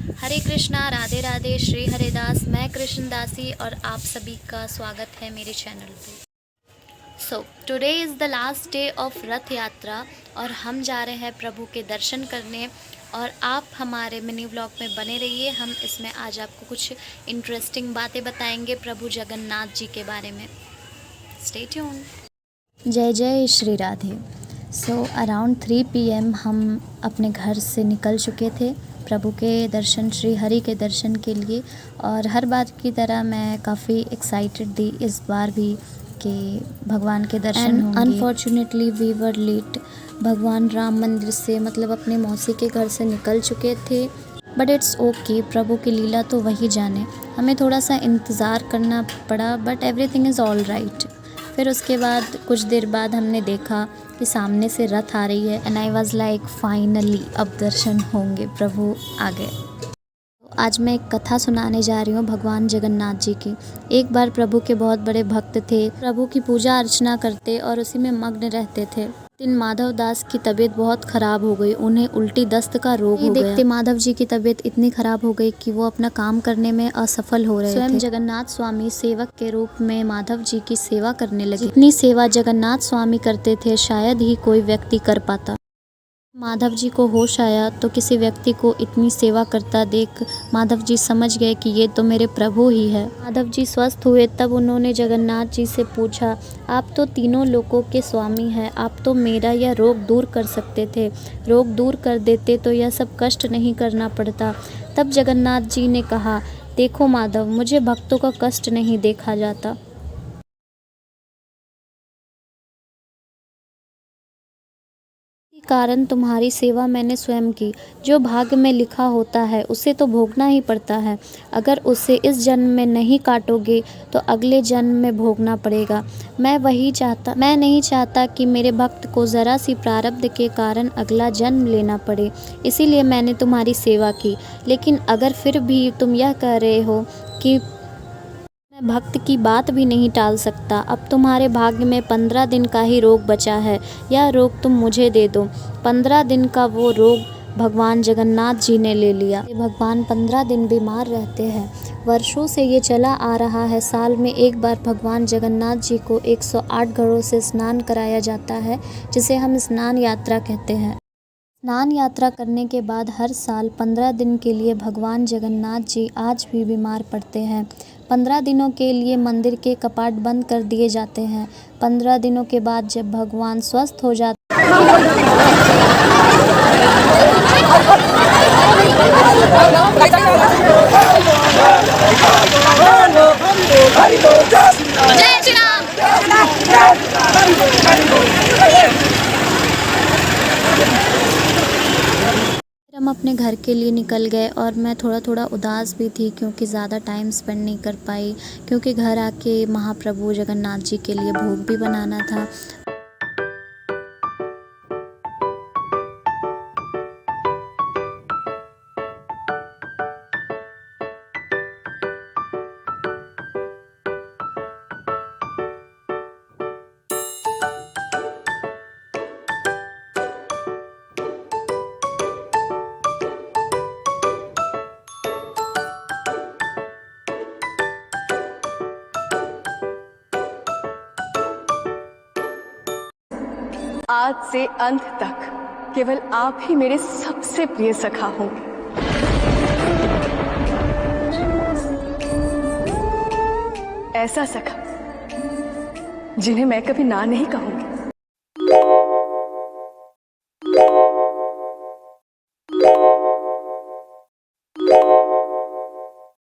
हरे कृष्णा, राधे राधे, श्री हरिदास। मैं कृष्णदासी और आप सभी का स्वागत है मेरे चैनल पे। So today is the last day of रथ यात्रा और हम जा रहे हैं प्रभु के दर्शन करने। और आप हमारे मिनी व्लॉग में बने रहिए। हम इसमें आज आपको कुछ इंटरेस्टिंग बातें बताएंगे प्रभु जगन्नाथ जी के बारे में। Stay tune. जय जय Shri Radhe. So around 3 PM हम अपने घर से निकल चुके थे प्रभु के दर्शन, श्री हरि के दर्शन के लिए। और हर बार की तरह मैं काफ़ी एक्साइटेड थी इस बार भी कि भगवान के दर्शन होंगे। Unfortunately we were late. भगवान राम मंदिर से मतलब अपने मौसी के घर से निकल चुके थे, बट इट्स ओके, प्रभु की लीला तो वही जाने। हमें थोड़ा सा इंतज़ार करना पड़ा, but everything is all right. फिर उसके बाद कुछ देर बाद हमने देखा कि सामने से रथ आ रही है and I was like finally अब दर्शन होंगे, प्रभु आ गए। आज मैं एक कथा सुनाने जा रही हूँ भगवान जगन्नाथ जी की। एक बार प्रभु के बहुत बड़े भक्त थे, प्रभु की पूजा अर्चना करते और उसी में मग्न रहते थे। दिन माधव दास की तबीयत बहुत ख़राब हो गई, उन्हें उल्टी दस्त का रोग हो गया। देखते माधव जी की तबीयत इतनी ख़राब हो गई कि वो अपना काम करने में असफल हो रहे थे। स्वयं जगन्नाथ स्वामी सेवक के रूप में माधव जी की सेवा करने लगे। इतनी सेवा जगन्नाथ स्वामी करते थे शायद ही कोई व्यक्ति कर पाता। माधव जी को होश आया तो किसी व्यक्ति को इतनी सेवा करता देख माधव जी समझ गए कि ये तो मेरे प्रभु ही है। माधव जी स्वस्थ हुए तब उन्होंने जगन्नाथ जी से पूछा, आप तो तीनों लोकों के स्वामी हैं, आप तो मेरा यह रोग दूर कर सकते थे। रोग दूर कर देते तो यह सब कष्ट नहीं करना पड़ता। तब जगन्नाथ जी ने कहा, देखो माधव, मुझे भक्तों का कष्ट नहीं देखा जाता। कारण तुम्हारी सेवा मैंने स्वयं की। जो भाग्य में लिखा होता है उसे तो भोगना ही पड़ता है। अगर उसे इस जन्म में नहीं काटोगे तो अगले जन्म में भोगना पड़ेगा। मैं नहीं चाहता कि मेरे भक्त को ज़रा सी प्रारब्ध के कारण अगला जन्म लेना पड़े, इसीलिए मैंने तुम्हारी सेवा की। लेकिन अगर फिर भी तुम यह कह रहे हो कि मैं भक्त की बात भी नहीं टाल सकता, अब तुम्हारे भाग्य में 15 दिन का ही रोग बचा है, यह रोग तुम मुझे दे दो। 15 दिन का वो रोग भगवान जगन्नाथ जी ने ले लिया। भगवान 15 दिन बीमार रहते हैं। वर्षों से ये चला आ रहा है। साल में एक बार भगवान जगन्नाथ जी को 108 घड़ों से स्नान कराया जाता है, जिसे हम स्नान यात्रा कहते हैं। स्नान यात्रा करने के बाद हर साल 15 दिन के लिए भगवान जगन्नाथ जी आज भी बीमार पड़ते हैं। 15 दिनों के लिए मंदिर के कपाट बंद कर दिए जाते हैं। 15 दिनों के बाद जब भगवान स्वस्थ हो जाते हम अपने घर के लिए निकल गए और मैं थोड़ा उदास भी थी क्योंकि ज़्यादा टाइम स्पेंड नहीं कर पाई, क्योंकि घर आके महाप्रभु जगन्नाथ जी के लिए भोग भी बनाना था। आज से अंत तक केवल आप ही मेरे सबसे प्रिय सखा होंगे। ऐसा सखा जिन्हें मैं कभी ना नहीं कहूंगी।